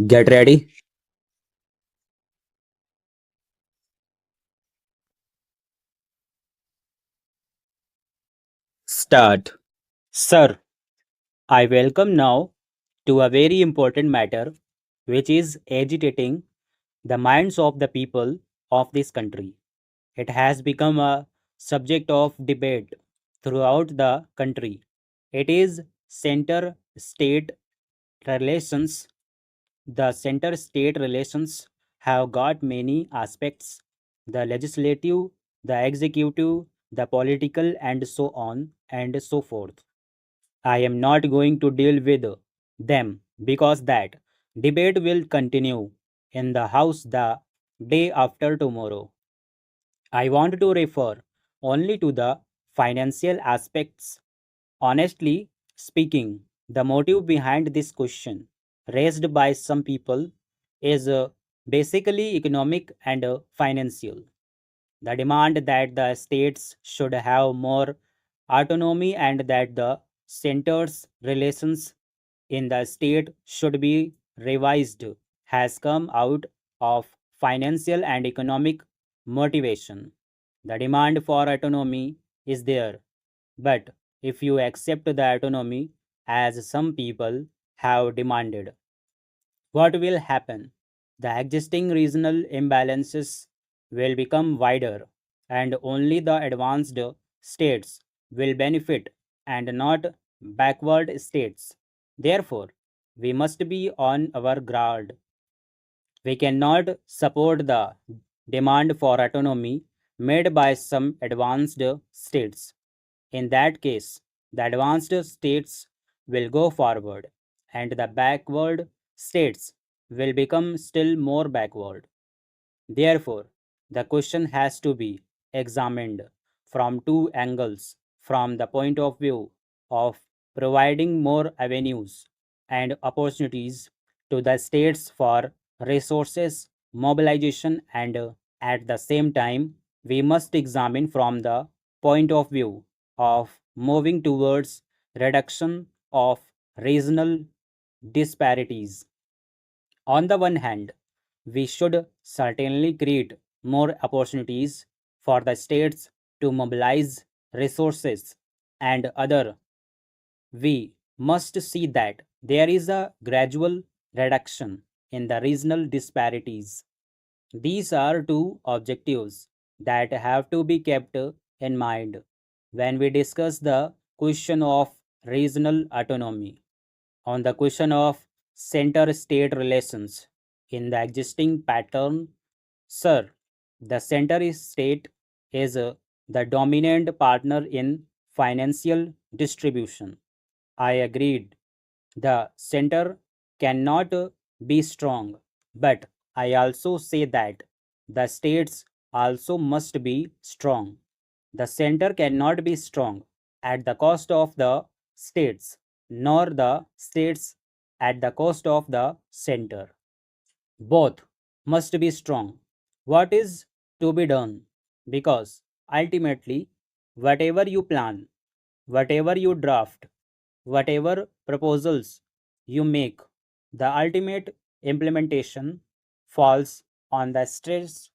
Get ready. Start. Sir, I welcome now to a very important matter which is agitating the minds of the people of this country. It has become a subject of debate throughout the country. It is center state relations. The center state relations have got many aspects: the legislative, the executive, the political, and so on and so forth. I am not going to deal with them because that debate will continue in the House the day after tomorrow. I want to refer only to the financial aspects. Honestly speaking, the motive behind this question raised by some people is basically economic and financial. The demand that the states should have more autonomy and that the center's relations in the state should be revised has come out of financial and economic motivation. The demand for autonomy is there, but if you accept the autonomy as some people have demanded, what will happen? The existing regional imbalances will become wider, and only the advanced states will benefit and not backward states. Therefore, we must be on our guard. We cannot support the demand for autonomy made by some advanced states. In that case, the advanced states will go forward and the backward states will become still more backward. Therefore, the question has to be examined from two angles: from the point of view of providing more avenues and opportunities to the states for resources mobilization, and at the same time, we must examine from the point of view of moving towards reduction of regional disparities. On the one hand, we should certainly create more opportunities for the states to mobilize resources, and other, we must see that there is a gradual reduction in the regional disparities. These are two objectives that have to be kept in mind when we discuss the question of regional autonomy. On the question of center state relations in the existing pattern, sir, the center state is the dominant partner in financial distribution. I agreed. The center cannot be strong, but I also say that the states also must be strong. The center cannot be strong at the cost of the states, nor the states at the cost of the center. Both must be strong. What is to be done? Because ultimately, whatever you plan, whatever you draft, whatever proposals you make, the ultimate implementation falls on the stress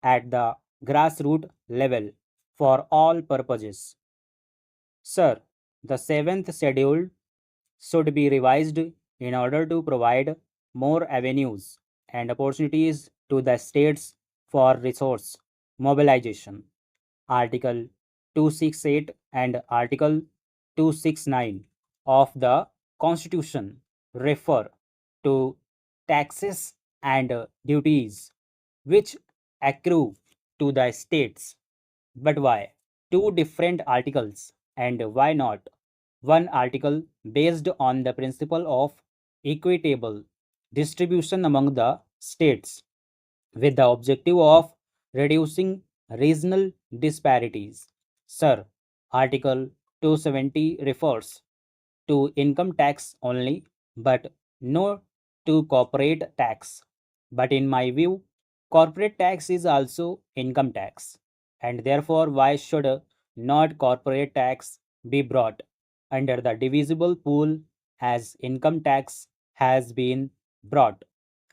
at the grassroots level for all purposes. Sir, the seventh schedule should be revised in order to provide more avenues and opportunities to the states for resource mobilization. Article 268 and Article 269 of the Constitution refer to taxes and duties which accrue to the states. But why? Two different articles, and why not one article based on the principle of equitable distribution among the states with the objective of reducing regional disparities? Sir, Article 270 refers to income tax only, but no to corporate tax. But in my view, corporate tax is also income tax, and therefore, why should not corporate tax be brought under the divisible pool as income tax has been brought?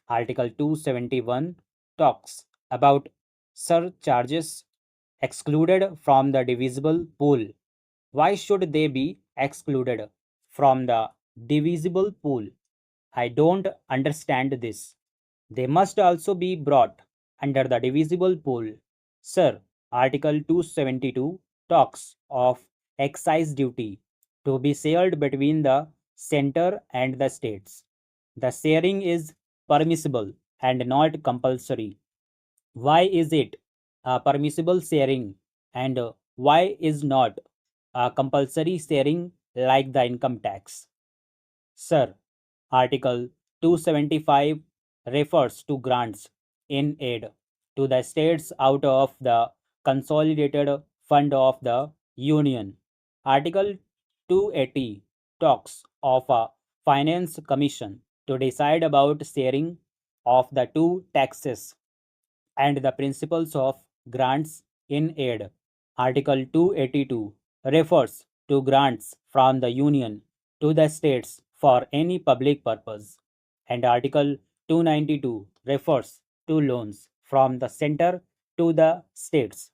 Article 271 talks about surcharges excluded from the divisible pool. Why should they be excluded from the divisible pool? I don't understand this. They must also be brought under the divisible pool. Sir, Article 272 talks of excise duty to be shared between the center and the states. The sharing is permissible and not compulsory. Why is it permissible sharing and why is not compulsory sharing like the income tax? Sir, Article 275 refers to grants in aid to the states out of the consolidated fund of the Union. Article 280 talks of a finance commission to decide about sharing of the two taxes and the principles of grants in aid. Article 282 refers to grants from the Union to the states for any public purpose, and Article 292 refers to loans from the center to the states.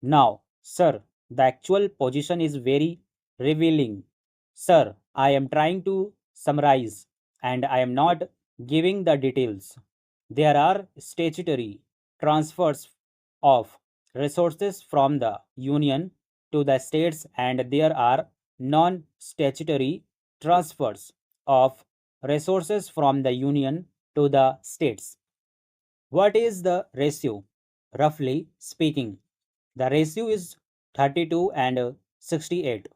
Now, sir, the actual position is very revealing. Sir, I am trying to summarize and I am not giving the details. There are statutory transfers of resources from the union to the states, and there are non statutory transfers of resources from the union to the states. What is the ratio? Roughly speaking, the ratio is 32 and 68.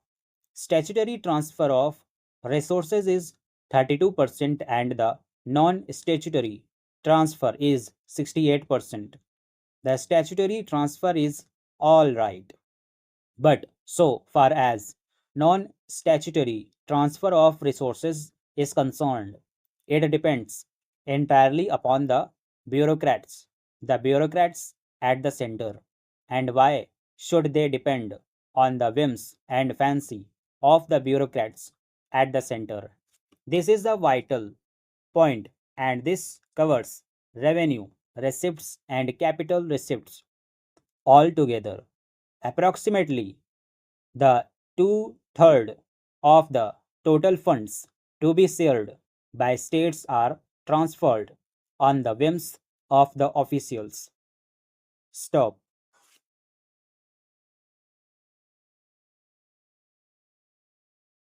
Statutory transfer of resources is 32% and the non statutory transfer is 68%. The statutory transfer is all right. But so far as non statutory transfer of resources is concerned, it depends entirely upon the bureaucrats at the center. And why should they depend on the whims and fancy of the bureaucrats at the center? This is the vital point, and this covers revenue, receipts, and capital receipts all together. Approximately the two-third of the total funds to be shared by states are transferred on the whims of the officials. Stop.